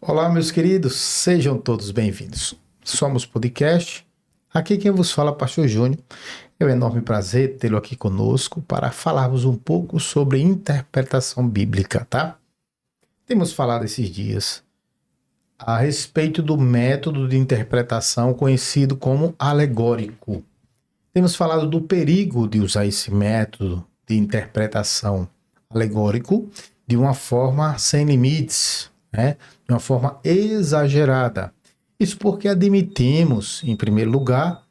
Olá, meus queridos, sejam todos bem-vindos. Somos Podcast. Aqui quem vos fala é o Pastor Júnior. É um enorme prazer tê-lo aqui conosco para falarmos um pouco sobre interpretação bíblica, tá? Temos falado esses dias a respeito do método de interpretação conhecido como alegórico. Temos falado do perigo de usar esse método de interpretação alegórico de uma forma sem limites, né? De uma forma exagerada. Isso porque admitimos, em primeiro lugar,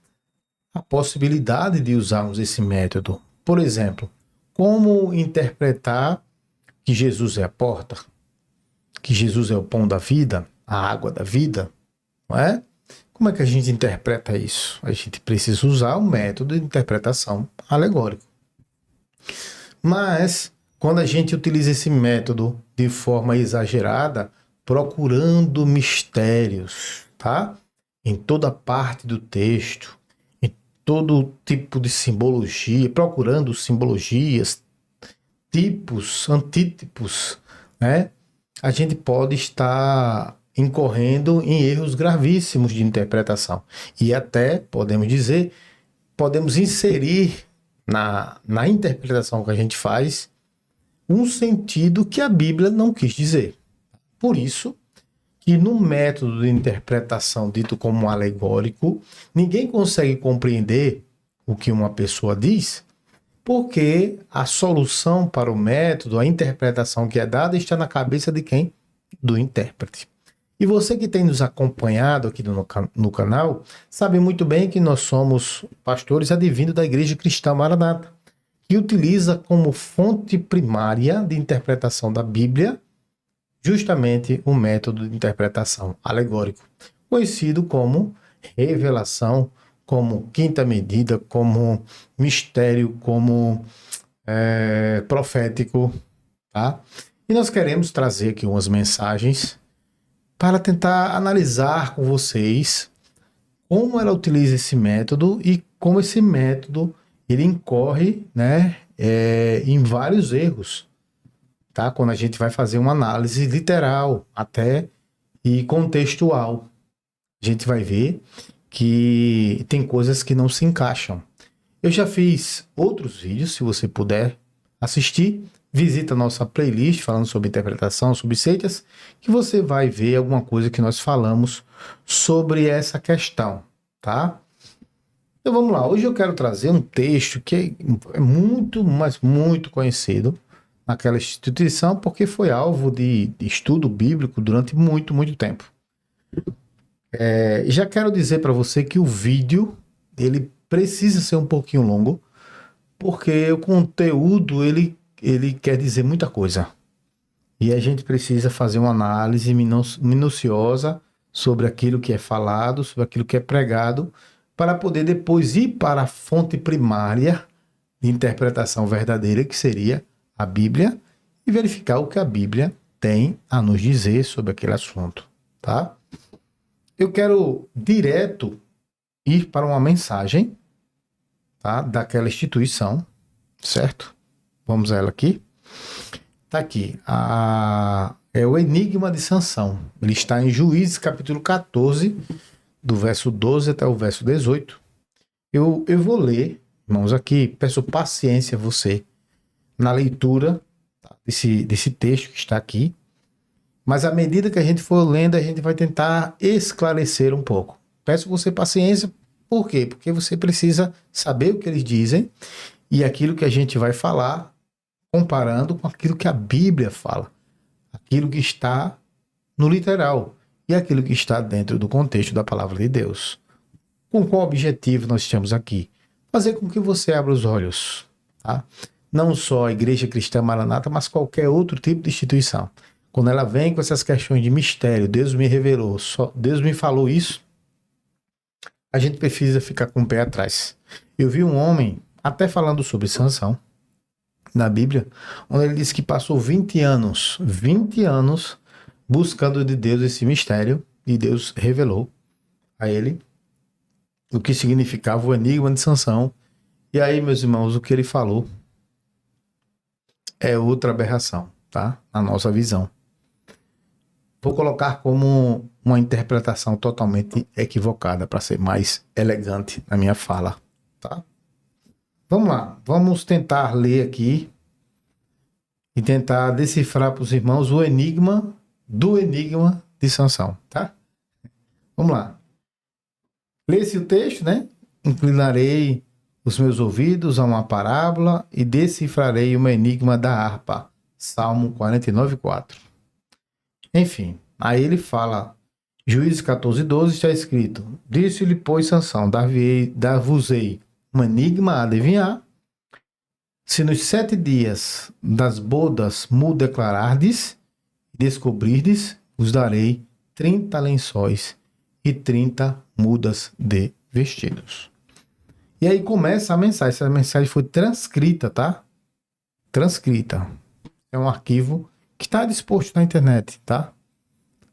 a possibilidade de usarmos esse método. Por exemplo, como interpretar que Jesus é a porta, que Jesus é o pão da vida, a água da vida, não é? Como é que a gente interpreta isso? A gente precisa usar o método de interpretação alegórico. Mas, quando a gente utiliza esse método de forma exagerada, procurando mistérios, tá? Em toda parte do texto, em todo tipo de simbologia, procurando simbologias, tipos, antítipos, né? A gente pode estar incorrendo em erros gravíssimos de interpretação. E até, podemos dizer, podemos inserir na interpretação que a gente faz um sentido que a Bíblia não quis dizer. Por isso que no método de interpretação dito como alegórico, ninguém consegue compreender o que uma pessoa diz, porque a solução para o método, a interpretação que é dada, está na cabeça de quem? Do intérprete. E você que tem nos acompanhado aqui no canal, sabe muito bem que nós somos pastores advindos da Igreja Cristã Maranata, que utiliza como fonte primária de interpretação da Bíblia justamente o método de interpretação alegórico, conhecido como revelação, como quinta medida, como mistério, como profético, tá? E nós queremos trazer aqui umas mensagens para tentar analisar com vocês como ela utiliza esse método e como esse método ele incorre, né, em vários erros, tá? Quando a gente vai fazer uma análise literal até e contextual, a gente vai ver que tem coisas que não se encaixam. Eu já fiz outros vídeos, se você puder assistir, visita a nossa playlist falando sobre interpretação, sobre seitas, que você vai ver alguma coisa que nós falamos sobre essa questão, tá? Então vamos lá, hoje eu quero trazer um texto que é muito, mas muito conhecido naquela instituição, porque foi alvo de estudo bíblico durante muito, muito tempo. Já quero dizer para você que o vídeo, ele precisa ser um pouquinho longo, porque o conteúdo, ele quer dizer muita coisa. E a gente precisa fazer uma análise minuciosa sobre aquilo que é falado, sobre aquilo que é pregado, para poder depois ir para a fonte primária de interpretação verdadeira, que seria a Bíblia, e verificar o que a Bíblia tem a nos dizer sobre aquele assunto, tá? Eu quero direto ir para uma mensagem, tá, daquela instituição, certo? Vamos a ela aqui. Tá aqui. É o Enigma de Sansão. Ele está em Juízes, capítulo 14, do verso 12 até o verso 18. Eu vou ler, irmãos, aqui. Peço paciência a você na leitura, tá, desse texto que está aqui. Mas à medida que a gente for lendo, a gente vai tentar esclarecer um pouco. Peço você paciência. Por quê? Porque você precisa saber o que eles dizem e aquilo que a gente vai falar, comparando com aquilo que a Bíblia fala, aquilo que está no literal e aquilo que está dentro do contexto da palavra de Deus. Com qual objetivo nós estamos aqui? Fazer com que você abra os olhos, tá? Não só a Igreja Cristã Maranata, mas qualquer outro tipo de instituição. Quando ela vem com essas questões de mistério, Deus me revelou, Deus me falou isso, a gente precisa ficar com o pé atrás. Eu vi um homem, até falando sobre Sansão, na Bíblia, onde ele disse que passou 20 anos buscando de Deus esse mistério, e Deus revelou a ele o que significava o enigma de Sansão. E aí, meus irmãos, o que ele falou é outra aberração, tá? Na nossa visão. Vou colocar como uma interpretação totalmente equivocada para ser mais elegante na minha fala, tá? Vamos lá, vamos tentar ler aqui e tentar decifrar para os irmãos o enigma do enigma de Sansão, tá? Vamos lá. Lê-se o texto, né? Inclinarei os meus ouvidos a uma parábola e decifrarei o enigma da harpa. Salmo 49:4. Enfim, aí ele fala, Juízes 14:12 está escrito, disse-lhe, pois, Sansão, dar-vos-ei um enigma a adivinhar, se nos 7 dias das bodas mu declarardes, descobrirdes, vos darei 30 lençóis e 30 mudas de vestidos. E aí começa a mensagem. Essa mensagem foi transcrita, tá? Transcrita. É um arquivo que está disposto na internet, tá?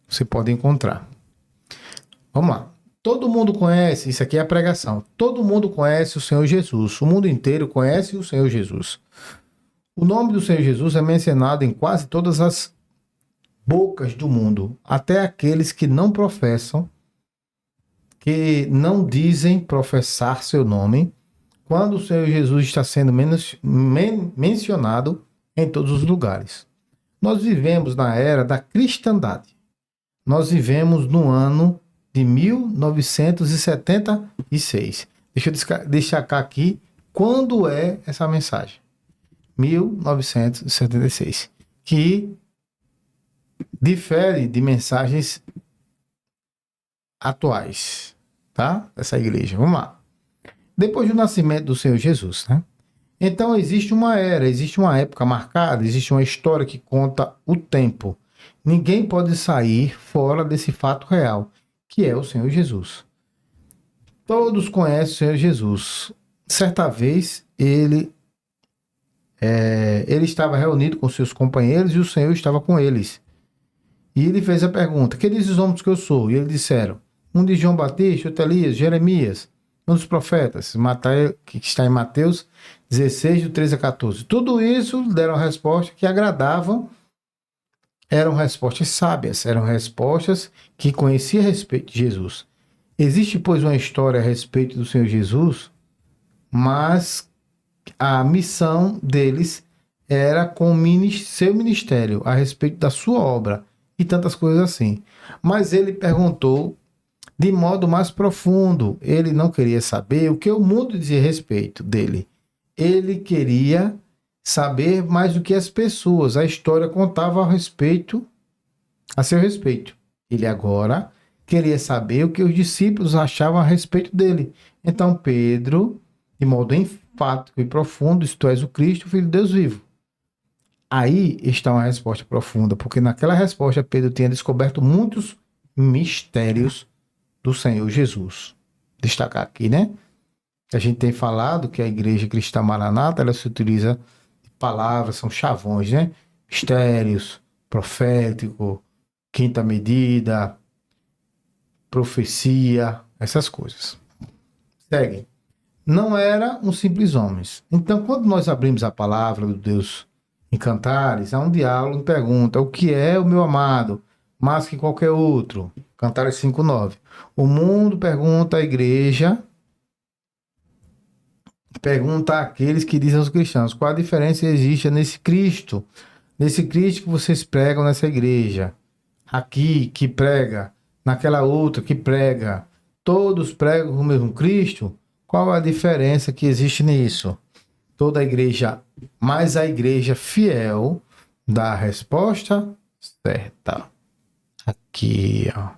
Você pode encontrar. Vamos lá. Todo mundo conhece, isso aqui é a pregação. Todo mundo conhece o Senhor Jesus. O mundo inteiro conhece o Senhor Jesus. O nome do Senhor Jesus é mencionado em quase todas as bocas do mundo, até aqueles que não professam, que não dizem professar seu nome, quando o Senhor Jesus está sendo mencionado em todos os lugares. Nós vivemos na era da cristandade. Nós vivemos no ano de 1976. Deixa eu destacar aqui quando é essa mensagem. 1976. Que difere de mensagens atuais, tá? Dessa igreja. Vamos lá. Depois do nascimento do Senhor Jesus, né? Então existe uma era, existe uma época marcada, existe uma história que conta o tempo. Ninguém pode sair fora desse fato real, que é o Senhor Jesus. Todos conhecem o Senhor Jesus. Certa vez ele estava reunido com seus companheiros e o Senhor estava com eles. E ele fez a pergunta: que dizem os homens que eu sou? E eles disseram: um de João Batista, outro Elias, Jeremias, um dos profetas, que está em Mateus 16, do 13 a 14. Tudo isso deram respostas que agradavam, eram respostas sábias, eram respostas que conheciam a respeito de Jesus. Existe, pois, uma história a respeito do Senhor Jesus, mas a missão deles era com seu ministério, a respeito da sua obra e tantas coisas assim. Mas ele perguntou de modo mais profundo. Ele não queria saber o que o mundo dizia a respeito dele. Ele queria saber mais do que as pessoas. A história contava a seu respeito. Ele agora queria saber o que os discípulos achavam a respeito dele. Então Pedro, de modo enfático e profundo, tu és o Cristo, o Filho de Deus vivo. Aí está uma resposta profunda, porque naquela resposta Pedro tinha descoberto muitos mistérios do Senhor Jesus. Destacar aqui, né? A gente tem falado que a Igreja Cristã Maranata, ela se utiliza de palavras, são chavões, né? Mistérios, profético, quinta medida, profecia, essas coisas. Segue. Não era um simples homem. Então, quando nós abrimos a palavra do Deus em Cantares, há um diálogo e pergunta: o que é o meu amado, mais que qualquer outro? Cantares 5:9. O mundo pergunta à igreja, pergunta àqueles que dizem aos cristãos: qual a diferença existe nesse Cristo que vocês pregam nessa igreja? Aqui que prega, naquela outra que prega, todos pregam o mesmo Cristo? Qual a diferença que existe nisso? Toda a igreja, mas a igreja fiel dá a resposta certa. Aqui, ó.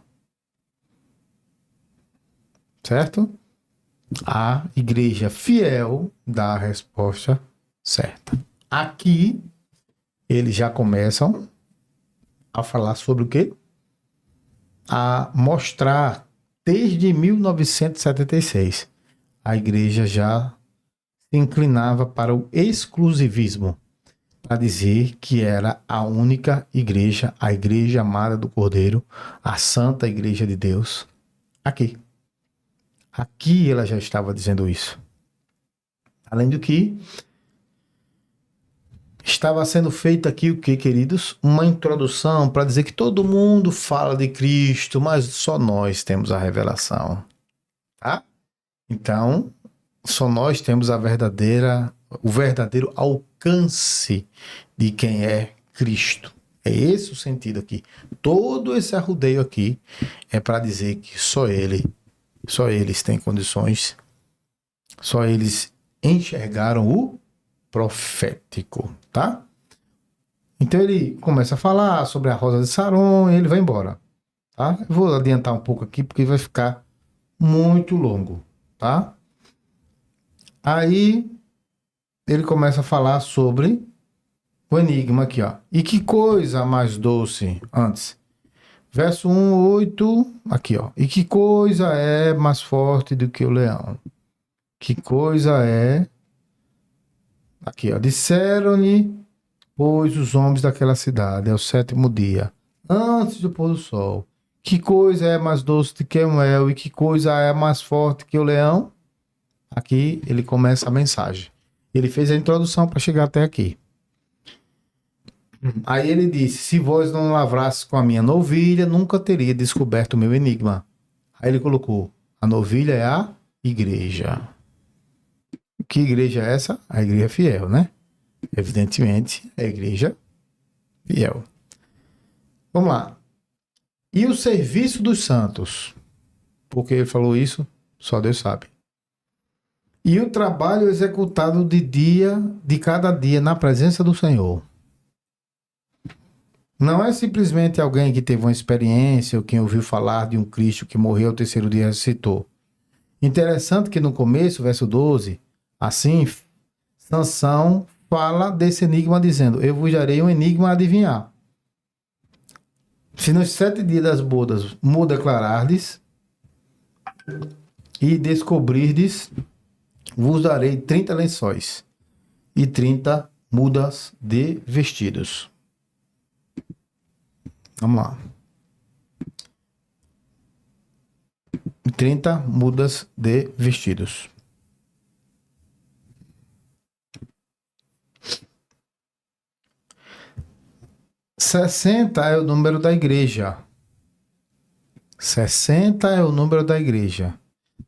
Certo? A igreja fiel dá a resposta certa. Aqui, eles já começam a falar sobre o quê? A mostrar, desde 1976, a igreja já se inclinava para o exclusivismo, para dizer que era a única igreja, a igreja amada do Cordeiro, a santa igreja de Deus, aqui. Aqui ela já estava dizendo isso. Além do que, Estava sendo feita aqui o que, queridos? Uma introdução para dizer que todo mundo fala de Cristo, mas só nós temos a revelação, tá? Então, só nós temos o verdadeiro alcance de quem é Cristo. É esse o sentido aqui. Todo esse arrudeio aqui é para dizer que só eles têm condições, só eles enxergaram o profético, tá? Então ele começa a falar sobre a Rosa de Saron e ele vai embora, tá? Eu vou adiantar um pouco aqui porque vai ficar muito longo, tá? Aí ele começa a falar sobre o enigma aqui, ó. E que coisa mais doce antes. Verso 1, 8, aqui, ó. E que coisa é mais forte do que o leão? Que coisa é... Aqui, ó. Disseram-lhe, pois, os homens daquela cidade, é o 7º dia, antes do pôr do sol. Que coisa é mais doce do que o mel? E que coisa é mais forte que o leão? Aqui ele começa a mensagem. Ele fez a introdução para chegar até aqui. Aí ele disse, se vós não lavrasses com a minha novilha, nunca teria descoberto o meu enigma. Aí ele colocou, a novilha é a igreja. Que igreja é essa? A igreja fiel, né? Evidentemente, é a igreja fiel. Vamos lá. E o serviço dos santos? Por que ele falou isso? Só Deus sabe. E o trabalho executado de cada dia na presença do Senhor. Não é simplesmente alguém que teve uma experiência ou quem ouviu falar de um Cristo que morreu ao 3º dia e ressuscitou. Interessante que no começo, verso 12, assim, Sansão fala desse enigma dizendo, eu vos darei um enigma a adivinhar. Se nos 7 dias das bodas me declarardes e descobrirdes, vos darei 30 lençóis e 30 mudas de vestidos. Vamos lá. 30 mudas de vestidos. Sessenta é o número da igreja. 60 é o número da igreja.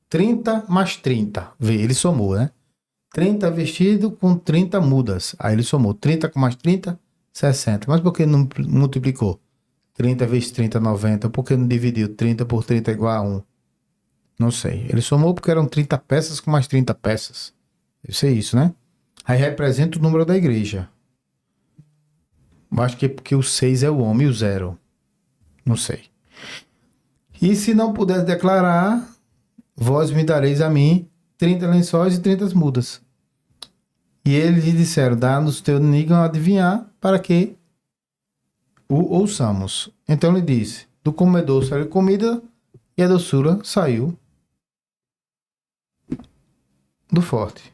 30 mais 30. Vê, ele somou, né? 30 vestido com 30 mudas. Aí ele somou 30 com mais 30, 60. Mas por que não multiplicou? 30 vezes 30, 90. Por que não dividiu? 30 por 30 é igual a 1. Não sei. Ele somou porque eram 30 peças com mais 30 peças. Deve ser isso, né? Aí representa o número da igreja. Acho que é porque o 6 é o homem e o 0. Não sei. E se não puder declarar, vós me dareis a mim 30 lençóis e 30 mudas. E eles lhe disseram, dá-nos teu enigma a adivinhar para que o ouçamos. Então ele disse, do comedor saiu comida e a doçura saiu do forte.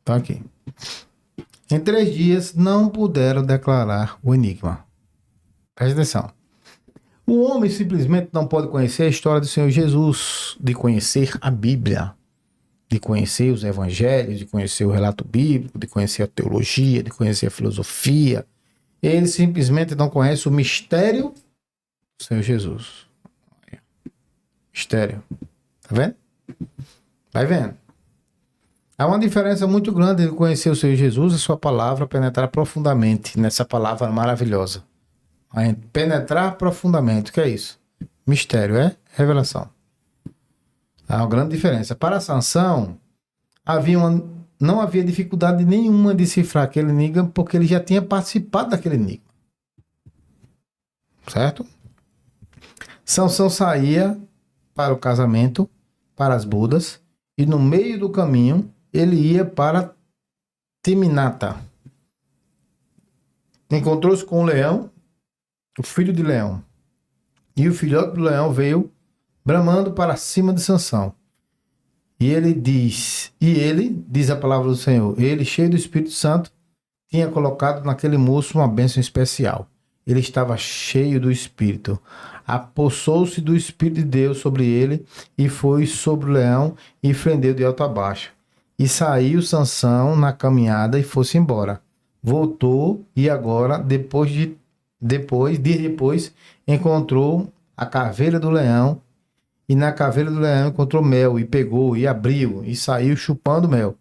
Tá aqui. Em 3 dias não puderam declarar o enigma. Presta atenção. O homem simplesmente não pode conhecer a história do Senhor Jesus, de conhecer a Bíblia, de conhecer os evangelhos, de conhecer o relato bíblico, de conhecer a teologia, de conhecer a filosofia. Ele simplesmente não conhece o mistério do Senhor Jesus. Mistério. Tá vendo? Vai vendo. Há uma diferença muito grande de conhecer o Senhor Jesus e sua palavra, penetrar profundamente nessa palavra maravilhosa. Penetrar profundamente, o que é isso? Mistério, é revelação. Há uma grande diferença. Para Sansão, não havia dificuldade nenhuma de decifrar aquele enigma, porque ele já tinha participado daquele enigma. Certo? Sansão saía para o casamento, para as bodas, e no meio do caminho ele ia para Timnata. Encontrou-se com o leão, o filho de leão. E o filhote do leão veio bramando para cima de Sansão. E ele diz a palavra do Senhor, ele, cheio do Espírito Santo, tinha colocado naquele moço uma bênção especial. Ele estava cheio do Espírito. Apossou-se do Espírito de Deus sobre ele e foi sobre o leão e fendeu de alto a baixo. E saiu Sansão na caminhada e foi-se embora. Voltou e agora, dias depois, encontrou a caveira do leão. E na caveira do leão encontrou mel e pegou e abriu e saiu chupando mel.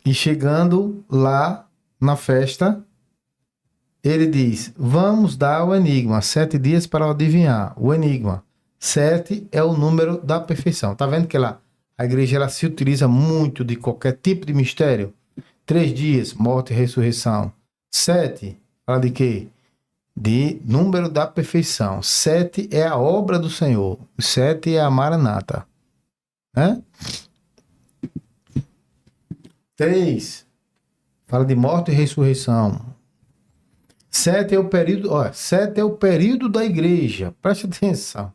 E chegando lá na festa, ele diz: vamos dar o enigma, 7 dias para adivinhar. O enigma. 7 é o número da perfeição. Tá vendo que lá a igreja ela se utiliza muito de qualquer tipo de mistério? 3 dias, morte e ressurreição. 7, fala de quê? De número da perfeição. 7 é a obra do Senhor. 7 é a Maranata. Né? 3, fala de morte e ressurreição. 7 é o período, 7 é o período da igreja. Preste atenção.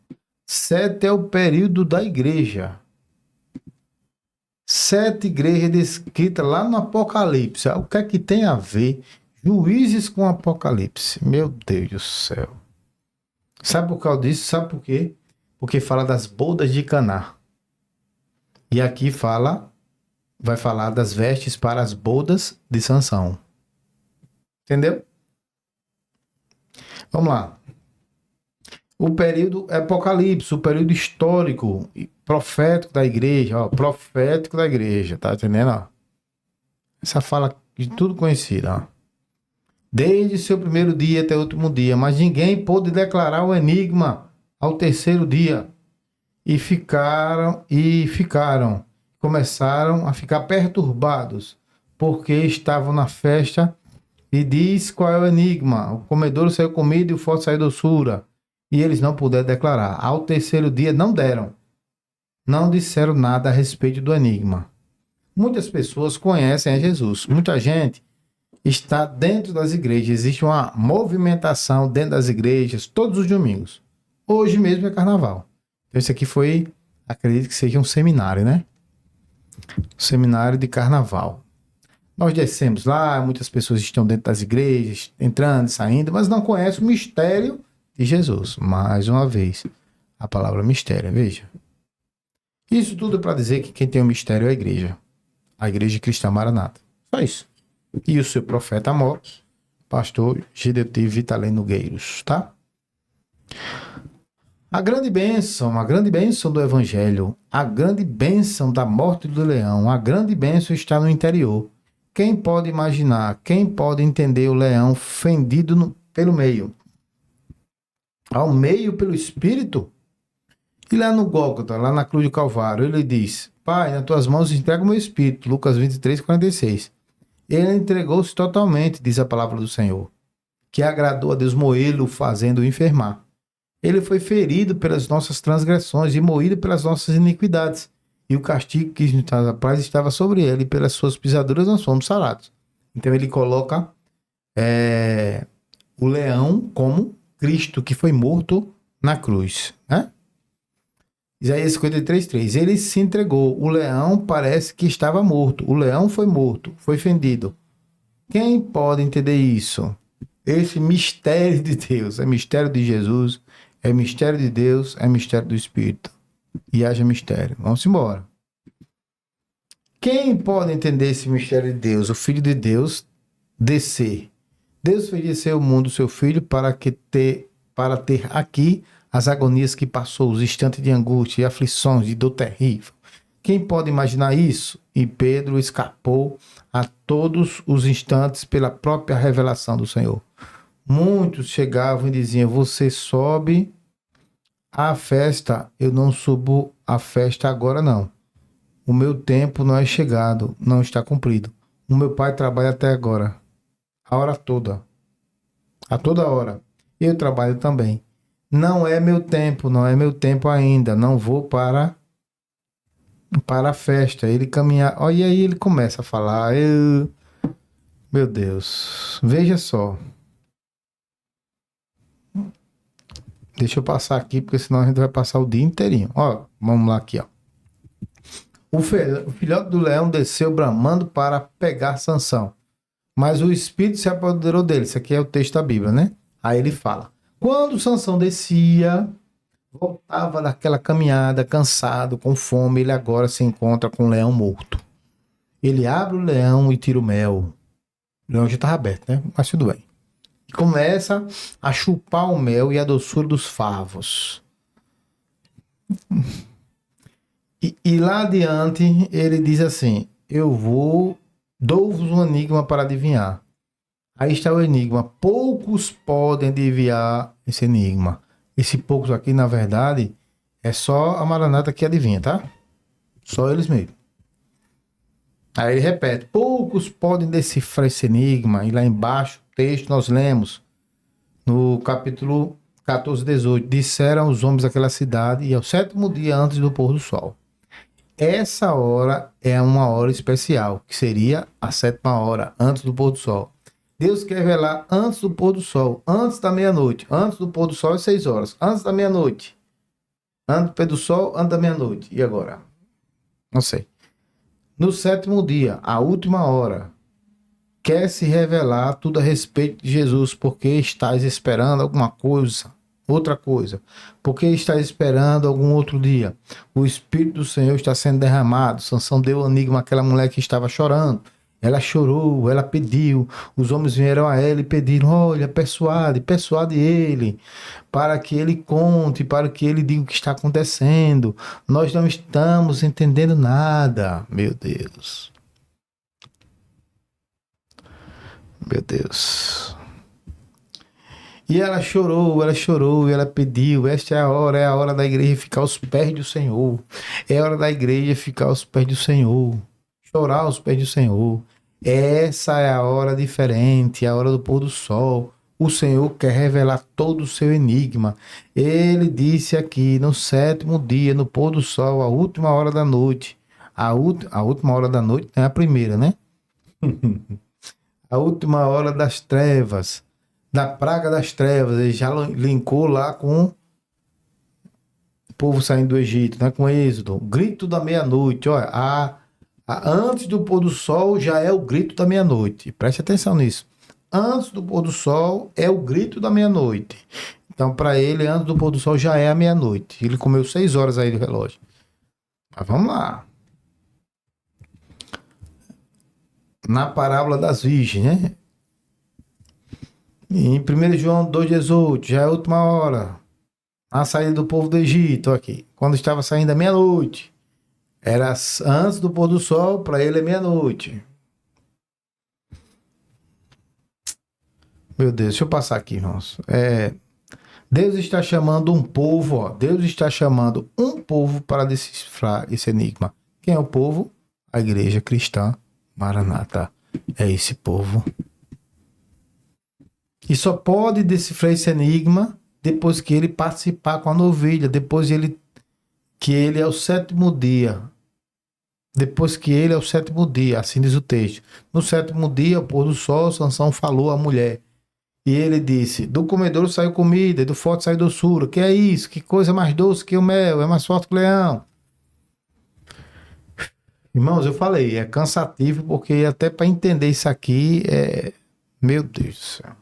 7 é o período da igreja. 7 igrejas descritas lá no Apocalipse. O que é que tem a ver Juízes com Apocalipse? Meu Deus do céu. Sabe por causa disso? Sabe por quê? Porque fala das bodas de Caná. E aqui vai falar das vestes para as bodas de Sansão. Entendeu? Vamos lá. O período Apocalipse, o período histórico, profético da igreja, profético da igreja, tá entendendo? Ó? Essa fala de tudo conhecida, ó. Desde seu primeiro dia até o último dia, mas ninguém pôde declarar o enigma ao terceiro dia. Começaram a ficar perturbados, porque estavam na festa, e diz qual é o enigma. O comedouro saiu comida e o forte saiu doçura. E eles não puderam declarar. Ao terceiro dia não deram. Não disseram nada a respeito do enigma. Muitas pessoas conhecem a Jesus. Muita gente está dentro das igrejas. Existe uma movimentação dentro das igrejas todos os domingos. Hoje mesmo é carnaval. Então esse aqui foi, acredito que seja um seminário, né? Seminário de carnaval. Nós descemos lá, muitas pessoas estão dentro das igrejas, entrando e saindo, mas não conhecem o mistério de Jesus. Mais uma vez, a palavra mistério, veja. Isso tudo para dizer que quem tem o mistério é a igreja cristã Maranata. Só isso. E o seu profeta mor, pastor Gedeuti Vitalém Nogueiros, tá? A grande bênção do evangelho, a grande bênção da morte do leão, a grande bênção está no interior. Quem pode imaginar, quem pode entender o leão fendido pelo meio? Ao meio pelo Espírito? E lá no Gólgota, lá na cruz do Calvário, ele diz: Pai, nas tuas mãos entrego o meu espírito. Lucas 23, 46. Ele entregou-se totalmente, diz a palavra do Senhor, que agradou a Deus moê-lo, fazendo-o enfermar. Ele foi ferido pelas nossas transgressões e moído pelas nossas iniquidades. E o castigo que nos traz a paz estava sobre ele, e pelas suas pisaduras nós fomos sarados. Então ele coloca o leão como Cristo, que foi morto na cruz, né? Isaías 53:3. Ele se entregou. O leão parece que estava morto. O leão foi morto, foi fendido. Quem pode entender isso? Esse mistério de Deus, é mistério de Jesus, é mistério de Deus, é mistério do Espírito. E haja mistério. Vamos embora. Quem pode entender esse mistério de Deus? O Filho de Deus descer. Deus fez descer o mundo, seu Filho, para ter aqui as agonias que passou, os instantes de angústia e aflições, de dor terrível. Quem pode imaginar isso? E Pedro escapou a todos os instantes pela própria revelação do Senhor. Muitos chegavam e diziam: você sobe à festa, eu não subo à festa agora não. O meu tempo não é chegado, não está cumprido. O meu pai trabalha até agora, a hora toda, a toda hora. Eu trabalho também. Não é meu tempo ainda, não vou para a festa. Ele caminhar, e aí ele começa a falar, meu Deus, veja só. Deixa eu passar aqui, porque senão a gente vai passar o dia inteirinho. Vamos lá aqui, ó. O filhote do leão desceu bramando para pegar Sansão, mas o espírito se apoderou dele. Isso aqui é o texto da Bíblia, né? Aí ele fala: quando Sansão descia, voltava daquela caminhada, cansado, com fome, ele agora se encontra com um leão morto. Ele abre o leão e tira o mel. O leão já estava aberto, né? Mas tudo bem. E começa a chupar o mel e a doçura dos favos. E lá adiante ele diz assim: dou-vos um enigma para adivinhar. Aí está o enigma. Poucos podem adivinhar esse enigma. Esse poucos aqui, na verdade, é só a Maranata que adivinha, tá? Só eles mesmos. Aí ele repete: poucos podem decifrar esse enigma. E lá embaixo, o texto nós lemos, no capítulo 14, 18. Disseram os homens daquela cidade, e ao sétimo dia antes do pôr do sol. Essa hora é uma hora especial, que seria a sétima hora, antes do pôr do sol. Deus quer revelar antes do pôr do sol, antes da meia-noite. Antes do pôr do sol é 6 horas. Antes da meia-noite. Antes do pôr do sol, antes da meia-noite. E agora? Não sei. No sétimo dia, a última hora, quer se revelar tudo a respeito de Jesus, porque estás esperando alguma coisa, outra coisa. Porque estás esperando algum outro dia. O Espírito do Senhor está sendo derramado. Sansão deu o enigma àquela mulher que estava chorando. Ela chorou, ela pediu. Os homens vieram a ela e pediram: olha, persuade ele, para que ele conte, para que ele diga o que está acontecendo. Nós não estamos entendendo nada. Meu Deus. Meu Deus. E ela chorou, e ela pediu. Esta é a hora da igreja ficar aos pés do Senhor. É a hora da igreja ficar aos pés do Senhor. Chorar aos pés do Senhor. Essa é a hora diferente, a hora do pôr do sol. O Senhor quer revelar todo o seu enigma. Ele disse aqui, no sétimo dia, no pôr do sol, a última hora da noite. A última hora da noite é a primeira, né? A última hora das trevas, da praga das trevas. Ele já linkou lá com o povo saindo do Egito, né? Com Êxodo. O grito da meia-noite. Olha, antes do pôr do sol já é o grito da meia-noite. Preste atenção nisso. Antes do pôr do sol é o grito da meia-noite. Então, para ele, antes do pôr do sol já é a meia-noite. Ele comeu 6 horas aí do relógio. Mas vamos lá. Na parábola das virgens, né? Em 1 João 2,18, já é a última hora. A saída do povo do Egito, aqui. Quando estava saindo à meia-noite. Era antes do pôr do sol, para ele é meia-noite. Meu Deus, deixa eu passar aqui, irmãos. Deus está chamando um povo, ó. Deus está chamando um povo para decifrar esse enigma. Quem é o povo? A igreja cristã Maranata. É esse povo. E só pode decifrar esse enigma depois que ele participar com a novilha, depois que ele é o sétimo dia. Depois que ele é o sétimo dia, assim diz o texto. No sétimo dia, ao pôr do sol, Sansão falou à mulher. E ele disse: do comedouro saiu comida, e do forte saiu doçura. Que é isso? Que coisa mais doce que o mel, é mais forte que o leão. Irmãos, eu falei, é cansativo, porque até para entender isso aqui Meu Deus do céu.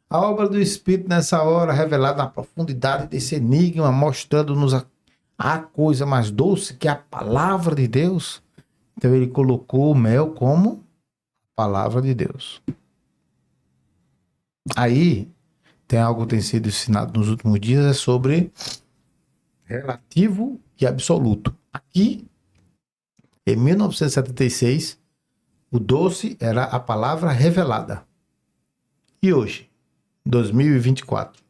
A obra do Espírito nessa hora, revelada na profundidade desse enigma, mostrando-nos a coisa mais doce que é a palavra de Deus. Então ele colocou o mel como palavra de Deus. Aí, tem algo que tem sido ensinado nos últimos dias, é sobre relativo e absoluto. Aqui, em 1976, o doce era a palavra revelada. E hoje, 2024,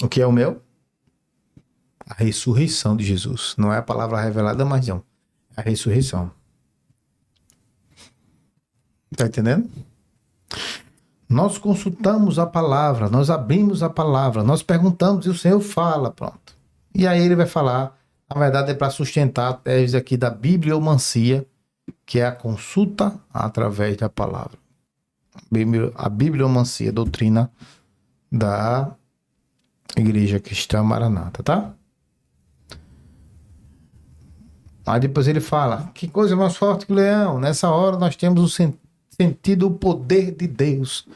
o que é o mel? A ressurreição de Jesus. Não é a palavra revelada, mas não. A ressurreição. Tá entendendo? Nós consultamos a palavra, nós abrimos a palavra, nós perguntamos e o Senhor fala, pronto. E aí ele vai falar, na verdade é para sustentar a tese aqui da bibliomancia, que é a consulta através da palavra. A bibliomancia, a doutrina da Igreja Cristã Maranata, tá? Aí depois ele fala, que coisa mais forte que o leão. Nessa hora nós temos o sentido o poder de Deus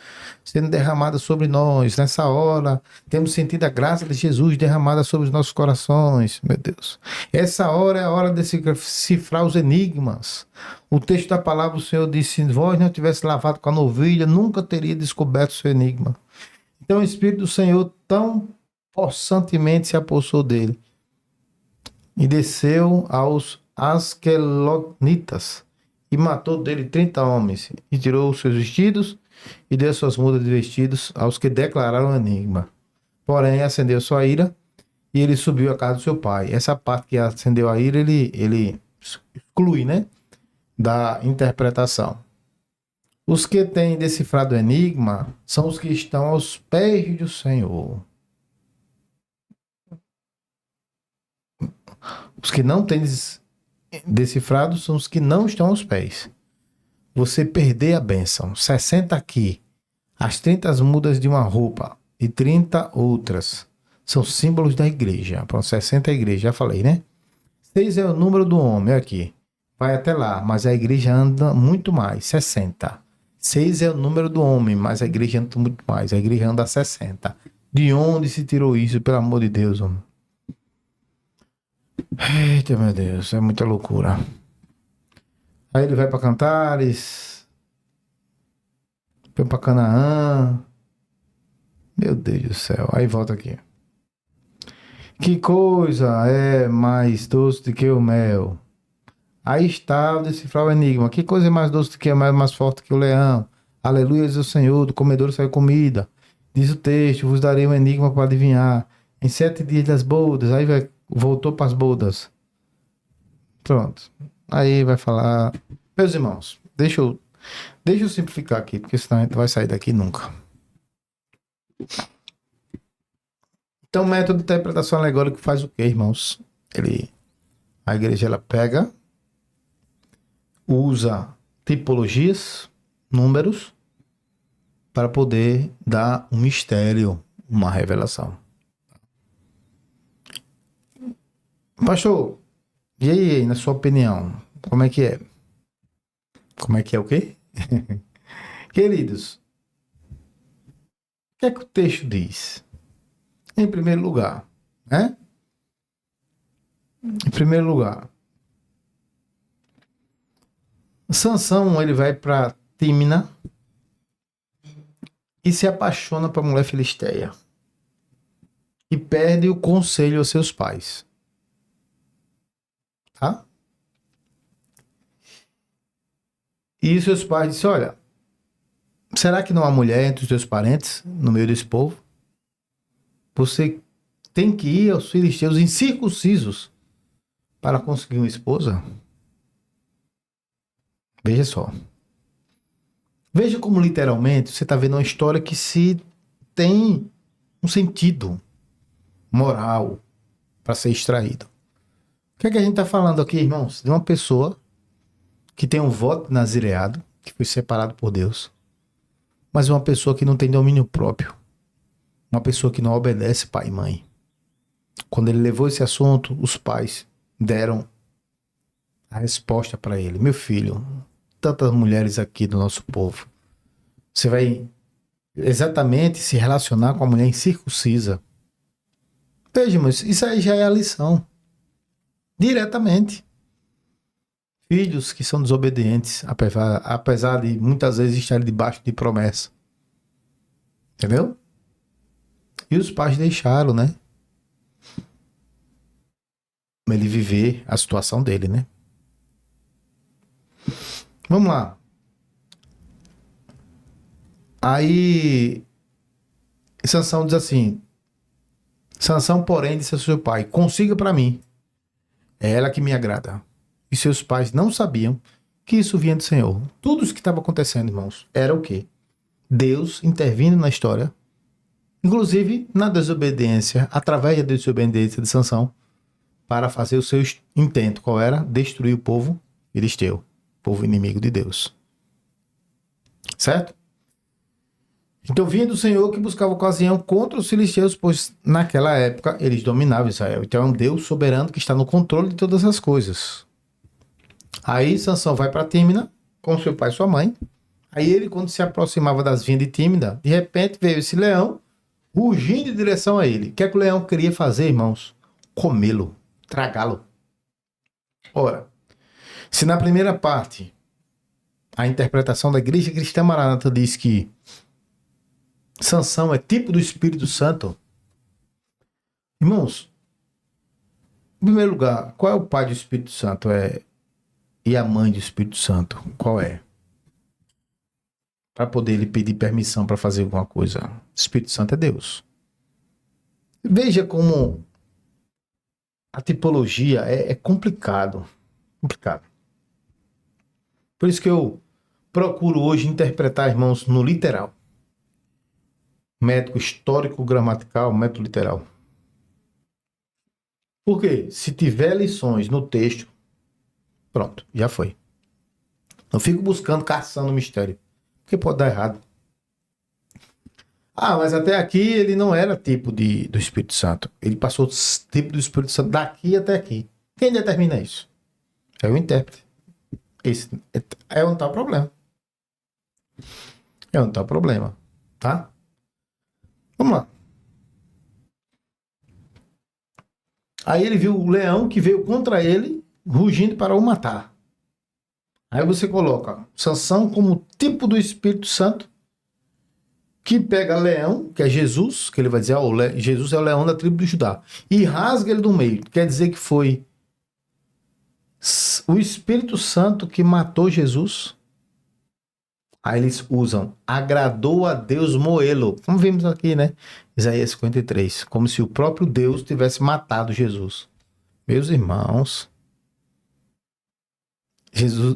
sendo derramado sobre nós. Nessa hora, temos sentido a graça de Jesus derramada sobre os nossos corações, meu Deus. Essa hora é a hora de decifrar os enigmas. O texto da palavra, o Senhor disse: se vós não tivesse lavado com a novilha, nunca teria descoberto o seu enigma. Então o Espírito do Senhor tão possantemente se apossou dele e desceu aos Asquelonitas e matou dele 30 homens, e tirou os seus vestidos e deu suas mudas de vestidos aos que declararam o enigma. Porém, acendeu sua ira e ele subiu à casa do seu pai. Essa parte que acendeu a ira, ele exclui, né, da interpretação. Os que têm decifrado o enigma são os que estão aos pés do Senhor. Os que não têm decifrado são os que não estão aos pés. Você perder a bênção, 60 aqui, as 30 mudas de uma roupa e 30 outras, são símbolos da igreja. Pronto, 60 é a igreja, já falei, né? 6 é o número do homem, aqui. Vai até lá, mas a igreja anda muito mais, 60. 6 é o número do homem, mas a igreja anda muito mais, a igreja anda 60. De onde se tirou isso, pelo amor de Deus, homem? Eita, meu Deus, é muita loucura. Aí ele vai para Cantares, foi para Canaã. Meu Deus do céu, aí volta aqui. Que coisa é mais doce do que o mel? Aí está o decifrar o enigma. Que coisa é mais doce do que o mel, mais forte que o leão? Aleluia, diz o Senhor, do comedor saiu comida. Diz o texto, vos darei um enigma para adivinhar. Em 7 dias das bodas, aí voltou para as bodas. Pronto. Aí vai falar... Meus irmãos, deixa eu simplificar aqui, porque senão a gente vai sair daqui nunca. Então, o método de interpretação alegórica faz o quê, irmãos? A igreja, ela pega, usa tipologias, números, para poder dar um mistério, uma revelação. Pastor, e aí, na sua opinião, como é que é? Como é que é o quê? Queridos, o que é que o texto diz? Em primeiro lugar, né? Em primeiro lugar, Sansão, ele vai para Tímina e se apaixona por mulher filisteia e perde o conselho aos seus pais. Tá? E seus pais disseram: olha, será que não há mulher entre os teus parentes no meio desse povo? Você tem que ir aos filisteus incircuncisos para conseguir uma esposa? Veja só. Veja como literalmente você está vendo uma história que se tem um sentido moral para ser extraído. O que é que a gente está falando aqui, irmãos? De uma pessoa que tem um voto nazireado, que foi separado por Deus, mas uma pessoa que não tem domínio próprio. Uma pessoa que não obedece pai e mãe. Quando ele levou esse assunto, os pais deram a resposta para ele: meu filho, tantas mulheres aqui do nosso povo, você vai exatamente se relacionar com a mulher incircuncisa? Veja, mas isso aí já é a lição. Diretamente. Filhos que são desobedientes, apesar de muitas vezes estarem debaixo de promessa. Entendeu? E os pais deixaram, né? Ele viver a situação dele, né? Vamos lá. Aí Sansão diz assim: Sansão, porém, disse ao seu pai: consiga para mim, é ela que me agrada. E seus pais não sabiam que isso vinha do Senhor. Tudo isso que estava acontecendo, irmãos, era o quê? Deus intervindo na história, inclusive na desobediência, através da desobediência de Sansão, para fazer o seu intento. Qual era? Destruir o povo filisteu, povo inimigo de Deus. Certo? Então vinha do Senhor que buscava ocasião contra os filisteus, pois naquela época eles dominavam Israel. Então é um Deus soberano que está no controle de todas as coisas. Aí Sansão vai para Tímina com seu pai e sua mãe. Aí ele, quando se aproximava das vinhas de Tímida, de repente veio esse leão, rugindo em direção a ele. O que é que o leão queria fazer, irmãos? Comê-lo, tragá-lo. Ora, se na primeira parte a interpretação da Igreja Cristã Maranata diz que Sansão é tipo do Espírito Santo, irmãos, em primeiro lugar, qual é o pai do Espírito Santo? E a mãe do Espírito Santo? Qual é? Para poder ele pedir permissão para fazer alguma coisa. O Espírito Santo é Deus. Veja como a tipologia é complicado. Complicado. Por isso que eu procuro hoje interpretar, irmãos, no literal. Método histórico, gramatical, método literal. Porque se tiver lições no texto, pronto, já foi. Não fico buscando, caçando o mistério. Porque pode dar errado. Ah, mas até aqui ele não era tipo do Espírito Santo. Ele passou tipo do Espírito Santo daqui até aqui. Quem determina isso? É o intérprete. Esse é onde está o problema. É onde está o problema. Tá? Vamos lá. Aí ele viu o leão que veio contra ele, rugindo para o matar. Aí você coloca Sansão como tipo do Espírito Santo, que pega leão, que é Jesus, que ele vai dizer, Jesus é o leão da tribo de Judá, e rasga ele do meio. Quer dizer que foi o Espírito Santo que matou Jesus. Aí eles usam, agradou a Deus moê-lo. Como vimos aqui, né? Isaías 53. Como se o próprio Deus tivesse matado Jesus. Meus irmãos,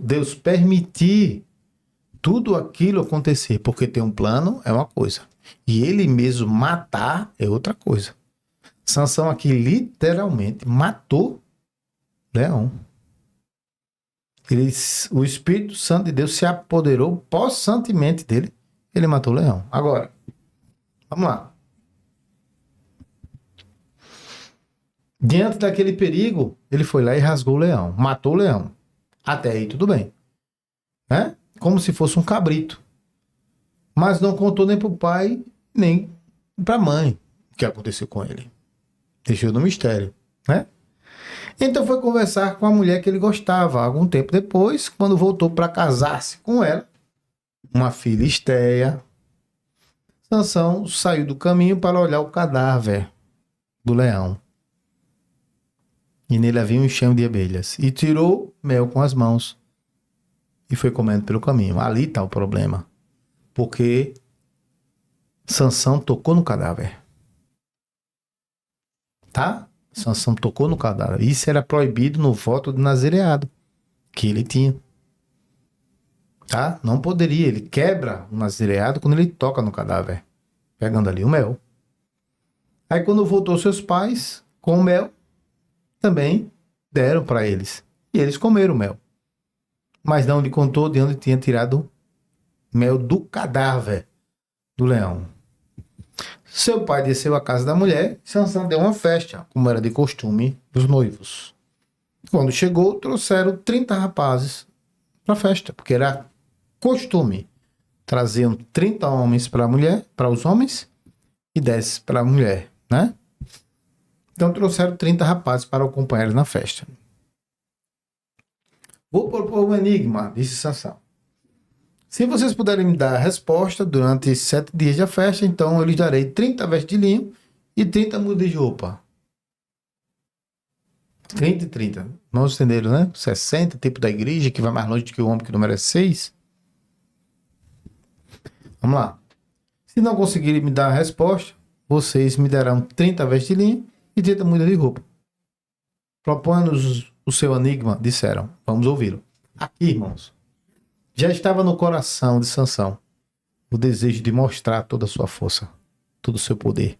Deus permitir tudo aquilo acontecer, porque tem um plano, é uma coisa. E ele mesmo matar é outra coisa. Sansão aqui literalmente matou leão. O Espírito Santo de Deus se apoderou possantemente dele. Ele matou o leão. Agora, vamos lá. Diante daquele perigo, ele foi lá e rasgou o leão. Matou o leão. Até aí tudo bem. Né? Como se fosse um cabrito. Mas não contou nem para o pai, nem para a mãe o que aconteceu com ele. Deixou no mistério. Né? Então foi conversar com a mulher que ele gostava. Algum tempo depois, quando voltou para casar-se com ela, uma filisteia, Sansão saiu do caminho para olhar o cadáver do leão. E nele havia um enxame de abelhas. E tirou mel com as mãos. E foi comendo pelo caminho. Ali está o problema. Porque Sansão tocou no cadáver. Tá? Sansão tocou no cadáver. Isso era proibido no voto de nazireado que ele tinha. Tá? Não poderia. Ele quebra o nazireado quando ele toca no cadáver, pegando ali o mel. Aí quando voltou seus pais com o mel, também deram para eles. E eles comeram o mel. Mas não lhe contou de onde tinha tirado mel do cadáver do leão. Seu pai desceu à casa da mulher e Sansão deu uma festa, como era de costume dos noivos. Quando chegou, trouxeram 30 rapazes para a festa, porque era costume. Traziam 30 homens para a mulher, para os homens, e 10 para a mulher, né? Então trouxeram 30 rapazes para acompanhar na festa. Vou propor um enigma, disse Sansão. Se vocês puderem me dar a resposta durante 7 dias da festa, então eu lhes darei 30 vestes de linho e 30 mudas de roupa. 30 e 30. Não entenderam, né? 60, tipo da igreja, que vai mais longe do que o homem que não merece 6. Vamos lá. Se não conseguirem me dar a resposta, vocês me darão 30 vestes de linho e 30 mudas de roupa. Propõe-nos o seu enigma, disseram. Vamos ouvi-lo. Aqui, irmãos, já estava no coração de Sansão o desejo de mostrar toda a sua força, todo o seu poder.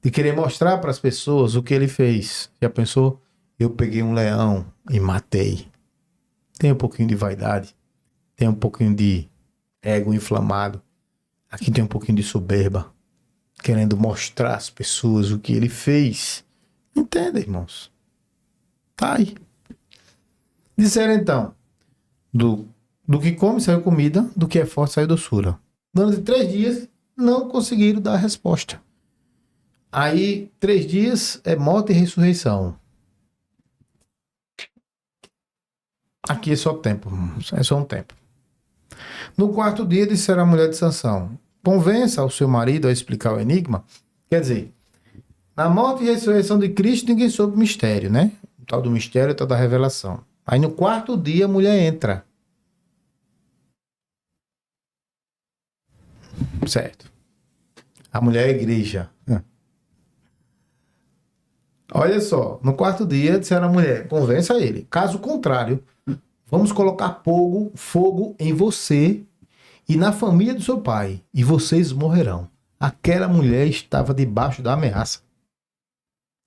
De querer mostrar para as pessoas o que ele fez. Já pensou? Eu peguei um leão e matei. Tem um pouquinho de vaidade. Tem um pouquinho de ego inflamado. Aqui tem um pouquinho de soberba. Querendo mostrar às pessoas o que ele fez. Entenda, irmãos. Tá aí. Disseram então, Do que come saiu comida, do que é forte saiu doçura. Durante 3 dias, não conseguiram dar a resposta. Aí, 3 dias é morte e ressurreição. Aqui é só tempo, é só um tempo. No 4º dia, disseram a mulher de Sansão: convença o seu marido a explicar o enigma. Quer dizer, na morte e ressurreição de Cristo, ninguém soube o mistério, né? O tal do mistério, o tal da revelação. Aí no 4º dia, a mulher entra. Certo. A mulher é a igreja. Olha só, no 4º dia, disseram a mulher: convença ele. Caso contrário, vamos colocar fogo em você e na família do seu pai, e vocês morrerão. Aquela mulher estava debaixo da ameaça.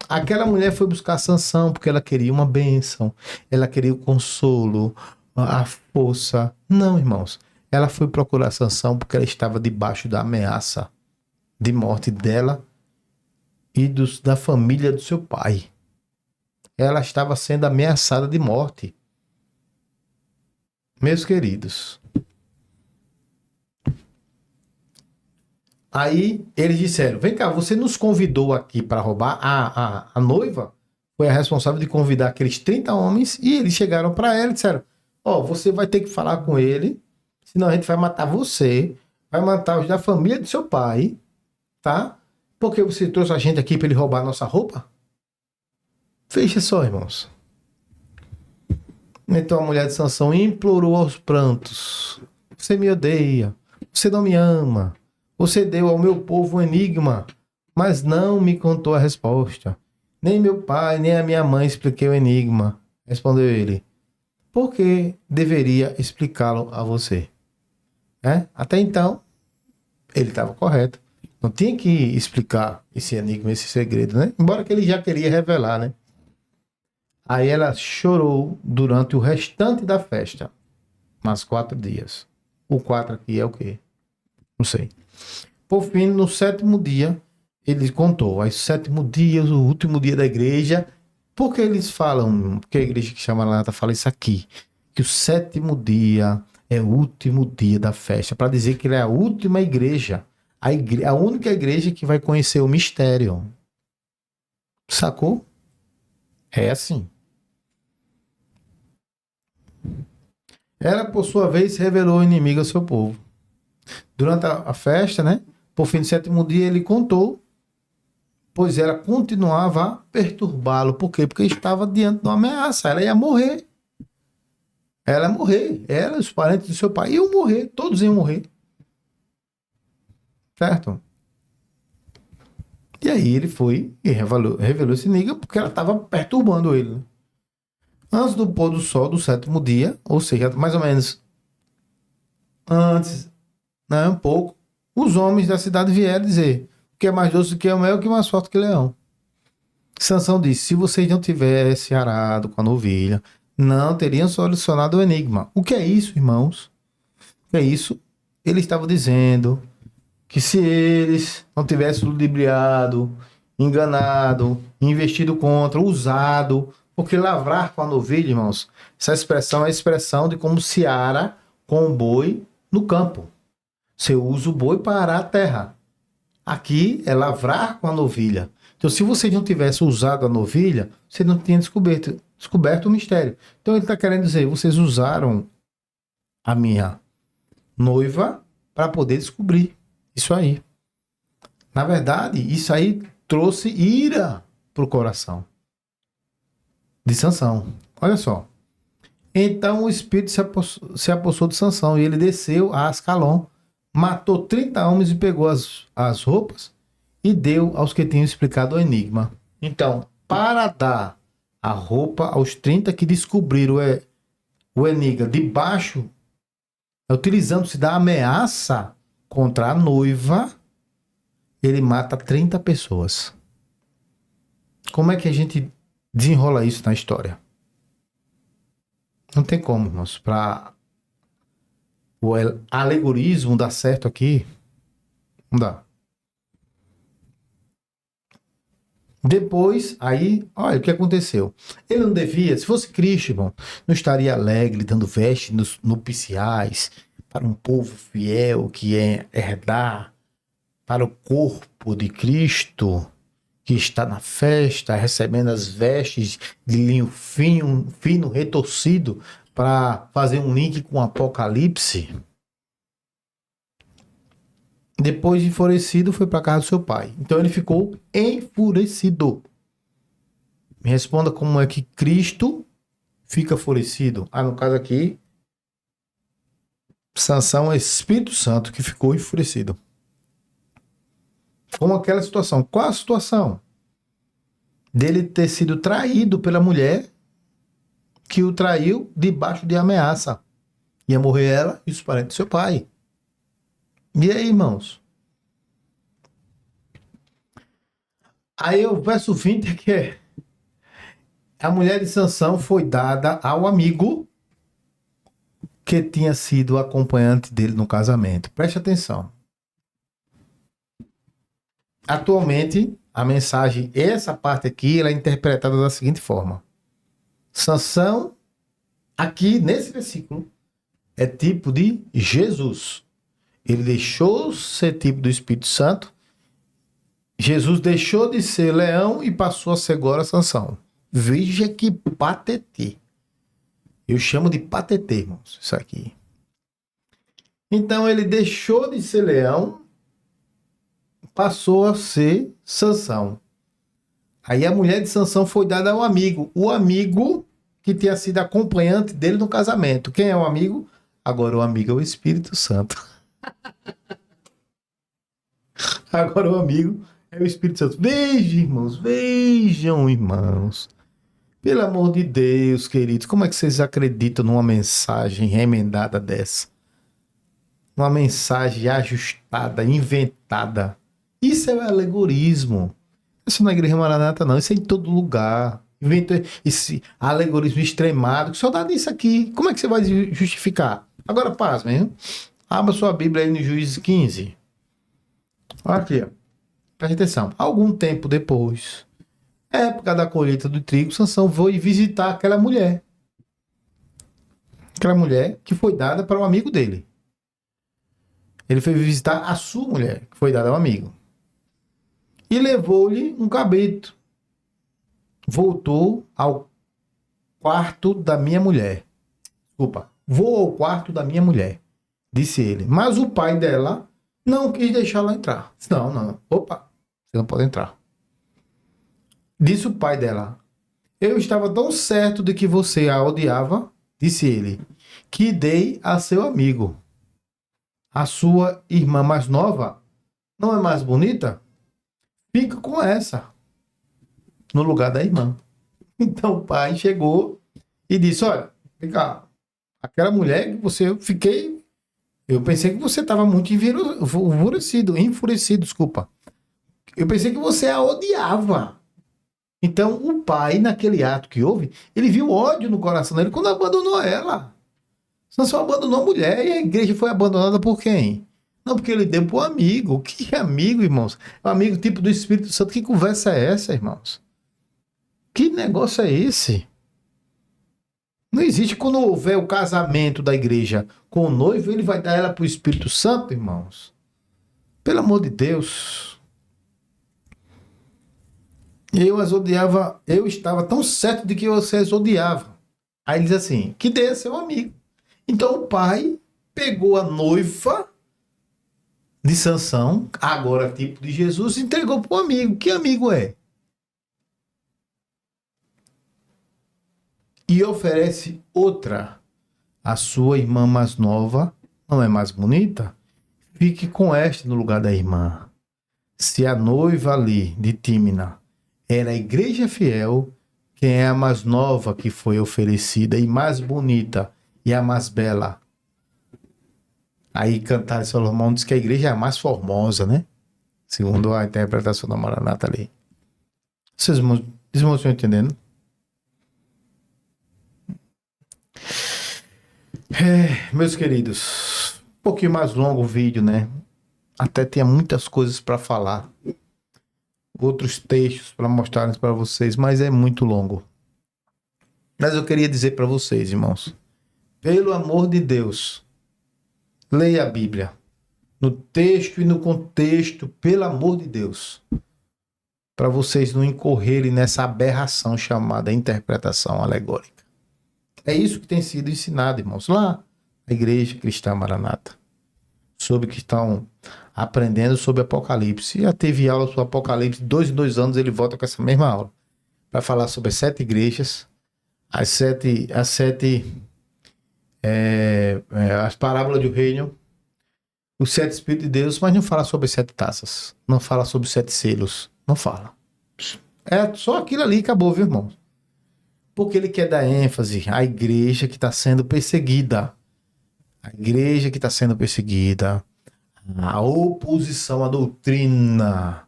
Aquela mulher foi buscar Sansão porque ela queria uma bênção, ela queria o consolo, a força. Não, irmãos. Ela foi procurar Sansão porque ela estava debaixo da ameaça de morte dela e da família do seu pai. Ela estava sendo ameaçada de morte. Meus queridos. Aí eles disseram: vem cá, você nos convidou aqui para roubar? A noiva foi a responsável de convidar aqueles 30 homens e eles chegaram para ela e disseram: você vai ter que falar com ele, senão a gente vai matar você, vai matar os da família do seu pai, tá? Porque você trouxe a gente aqui para ele roubar a nossa roupa? Veja só, irmãos. Então a mulher de Sansão implorou aos prantos: você me odeia, você não me ama. Você deu ao meu povo um enigma, mas não me contou a resposta. Nem meu pai, nem a minha mãe expliquei o enigma. Respondeu ele: por que deveria explicá-lo a você? Até então, ele estava correto. Não tinha que explicar esse enigma, esse segredo, né? Embora que ele já queria revelar, né? Aí ela chorou durante o restante da festa. Mais 4 dias. O 4 aqui é o quê? Não sei. Por fim, no 7º dia, ele contou. Aí, 7º dia, o último dia da igreja. Por que eles falam? Porque a igreja que chama Maranata fala isso aqui. Que o 7º dia é o último dia da festa. Para dizer que ele é a última igreja. A única igreja que vai conhecer o mistério. Sacou? É assim. Ela, por sua vez, revelou o inimigo ao seu povo. Durante a festa, né? Por fim do 7º dia, ele contou, pois ela continuava a perturbá-lo. Por quê? Porque estava diante de uma ameaça. Ela ia morrer. Ela ia morrer. Ela e os parentes do seu pai iam morrer. Todos iam morrer. Certo? E aí ele foi e revelou esse enigma porque ela estava perturbando ele. Antes do pôr do sol do 7º dia, ou seja, mais ou menos antes, né, um pouco, os homens da cidade vieram dizer: o que é mais doce que o mel, o que é mais forte que leão. Sansão disse: se vocês não tivessem arado com a novilha, não teriam solucionado o enigma. O que é isso, irmãos? O que é isso? Ele estava dizendo que se eles não tivessem ludibriado, enganado, investido contra, usado, porque lavrar com a novilha, irmãos, essa expressão é a expressão de como se ara com o boi no campo. Você usa o boi para arar a terra. Aqui é lavrar com a novilha. Então, se vocês não tivessem usado a novilha, você não tinha descoberto o mistério. Então, ele está querendo dizer: vocês usaram a minha noiva para poder descobrir isso aí. Na verdade, isso aí trouxe ira para o coração de Sansão. Olha só. Então, o espírito se apossou de Sansão e ele desceu a Ascalon, matou 30 homens e pegou as roupas e deu aos que tinham explicado o enigma. Então, para dar a roupa aos 30 que descobriram o enigma debaixo, utilizando-se da ameaça contra a noiva, ele mata 30 pessoas. Como é que a gente desenrola isso na história? Não tem como, irmãos. Para o alegorismo dar certo aqui, não dá. Depois, aí, olha o que aconteceu. Ele não devia, se fosse Cristo, irmão, não estaria alegre, dando vestes nupciais para um povo fiel que é herdar, para o corpo de Cristo que está na festa, recebendo as vestes de linho fino, fino retorcido, para fazer um link com o Apocalipse. Depois de enfurecido, foi para casa do seu pai. Então ele ficou enfurecido. Me responda como é que Cristo fica enfurecido. Ah, no caso aqui, Sansão é Espírito Santo que ficou enfurecido. Como aquela situação. Qual a situação? Dele ter sido traído pela mulher que o traiu debaixo de ameaça. Ia morrer ela e os parentes do seu pai. E aí, irmãos? Aí o verso 20 é que a mulher de Sansão foi dada ao amigo que tinha sido acompanhante dele no casamento. Preste atenção. Atualmente, a mensagem, essa parte aqui, ela é interpretada da seguinte forma. Sansão, aqui nesse versículo, é tipo de Jesus. Ele deixou ser tipo do Espírito Santo. Jesus deixou de ser leão e passou a ser agora Sansão. Veja que patetê. Eu chamo de patetê, irmãos, isso aqui. Então ele deixou de ser leão, passou a ser Sansão. Aí a mulher de Sansão foi dada ao amigo. O amigo que tinha sido acompanhante dele no casamento. Quem é o amigo? Agora o amigo é o Espírito Santo. Agora o amigo é o Espírito Santo. Vejam, irmãos. Pelo amor de Deus, queridos, como é que vocês acreditam numa mensagem remendada dessa? Uma mensagem ajustada, inventada. Isso é alegorismo. Isso não é Igreja Maranata, não. Isso é em todo lugar. Inventa esse alegorismo extremado. Que só dá nisso aqui. Como é que você vai justificar? Agora, pasmem, hein? Abra sua Bíblia aí no Juízes 15. Olha aqui, ó. Preste atenção. Algum tempo depois, época da colheita do trigo, Sansão foi visitar aquela mulher. Aquela mulher que foi dada para um amigo dele. Ele foi visitar a sua mulher, que foi dada ao amigo. E levou-lhe um cabrito. Voltou ao quarto da minha mulher. Desculpa. Vou ao quarto da minha mulher, disse ele. Mas o pai dela não quis deixá-la entrar. Não. Opa, você não pode entrar. Disse o pai dela. Eu estava tão certo de que você a odiava, disse ele, que dei a seu amigo. A sua irmã mais nova não é mais bonita? Fica com essa, no lugar da irmã. Então o pai chegou e disse, olha, vem cá, aquela mulher que eu pensei que você estava muito enfurecido, desculpa. Eu pensei que você a odiava. Então o pai, naquele ato que houve, ele viu ódio no coração dele quando abandonou ela. Sansão abandonou a mulher e a igreja foi abandonada por quem? Não, porque ele deu para o amigo. Que amigo, irmãos? Um amigo tipo do Espírito Santo. Que conversa é essa, irmãos? Que negócio é esse? Não existe. Quando houver o casamento da igreja com o noivo, ele vai dar ela para o Espírito Santo, irmãos? Pelo amor de Deus. Eu as odiava. Eu estava tão certo de que você as odiava. Aí ele diz assim, que dê a seu amigo. Então o pai pegou a noiva de Sansão, agora tipo de Jesus, e entregou para o amigo. Que amigo é? E oferece outra. A sua irmã mais nova não é mais bonita? Fique com esta no lugar da irmã. Se a noiva ali de Tímina era a igreja fiel, quem é a mais nova que foi oferecida e mais bonita e a mais bela? Aí Cantares Salomão diz que a igreja é a mais formosa, né? Segundo a interpretação da Maranata ali. Vocês estão entendendo? Meus queridos, um pouquinho mais longo o vídeo, né? Até tinha muitas coisas para falar. outros textos para mostrar para vocês, mas é muito longo. Mas eu queria dizer para vocês, irmãos, pelo amor de Deus, leia a Bíblia. No texto e no contexto, pelo amor de Deus. Para vocês não incorrerem nessa aberração chamada interpretação alegórica. É isso que tem sido ensinado, irmãos, lá na Igreja Cristã Maranata. Sobre que estão aprendendo sobre Apocalipse. Já teve aula sobre Apocalipse, 2 em 2 anos ele volta com essa mesma aula. Para falar sobre as 7 igrejas, as parábolas do reino, os 7 Espíritos de Deus, mas não fala sobre as 7 taças, não fala sobre os 7 selos, não fala. É só aquilo ali e acabou, viu, irmão? Porque ele quer dar ênfase à igreja que está sendo perseguida. A igreja que está sendo perseguida, a oposição à doutrina.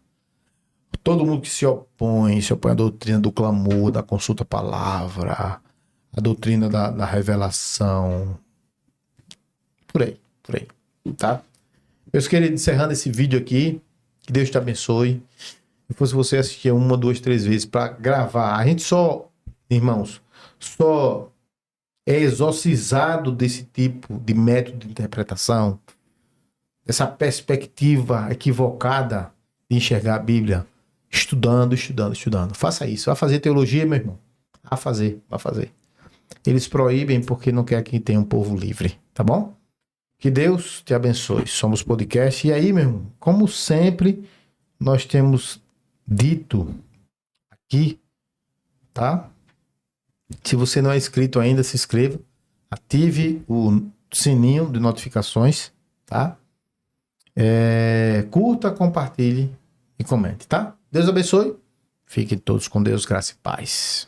Todo mundo que se opõe à doutrina do clamor, da consulta à palavra, a doutrina da revelação. Por aí, tá? Meus queridos, encerrando esse vídeo aqui, que Deus te abençoe. Se fosse você assistir 1, 2, 3 vezes para gravar, a gente só, irmãos, só é exorcizado desse tipo de método de interpretação, dessa perspectiva equivocada de enxergar a Bíblia, estudando. Faça isso. Vai fazer teologia, meu irmão? Vai fazer. Eles proíbem porque não quer que tenha um povo livre, tá bom? Que Deus te abençoe. Somos podcast. E aí, meu irmão, como sempre, nós temos dito aqui, tá? Se você não é inscrito ainda, se inscreva. Ative o sininho de notificações, tá? Curta, compartilhe e comente, tá? Deus abençoe. Fiquem todos com Deus, graça e paz.